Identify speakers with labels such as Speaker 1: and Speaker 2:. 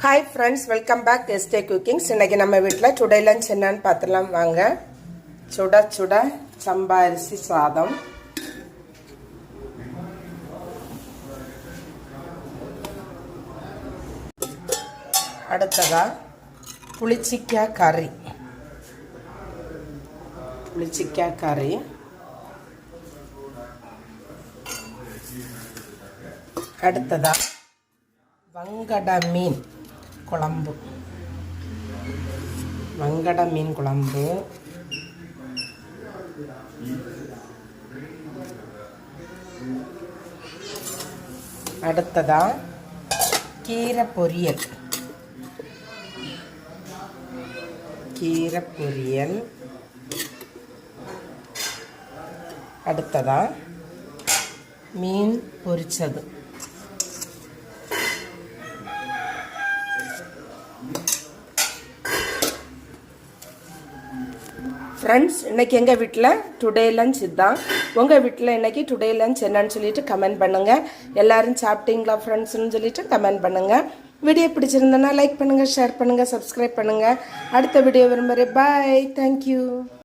Speaker 1: Hi friends, welcome back எஸ்டே cookings. இன்றைக்கி நம்ம வீட்டில் டுடே லஞ்ச் என்னன்னு பார்த்துலாம் வாங்க. சுட சுட சம்பா அரிசி சாதம், அடுத்ததா புளிச்சிக்காய் கறி, அடுத்ததா வங்கட மீன் குழம்பு, அடுத்ததா கீரை பொரியல், அடுத்ததா மீன் பொரிச்சது. ஃப்ரெண்ட்ஸ், இன்றைக்கி எங்கள் வீட்டில் டுடே லஞ்ச் இதுதான். உங்கள் வீட்டில் இன்றைக்கி டுடே லஞ்ச் என்னன்னு சொல்லிட்டு கமெண்ட் பண்ணுங்கள். எல்லோரும் சாப்பிட்டீங்களா ஃப்ரெண்ட்ஸ்னு சொல்லிட்டு கமெண்ட் பண்ணுங்கள். வீடியோ பிடிச்சிருந்தனா லைக் பண்ணுங்கள், ஷேர் பண்ணுங்கள், சப்ஸ்கிரைப் பண்ணுங்கள். அடுத்த வீடியோ விரும்புகிறேன். பாய், தேங்க்யூ.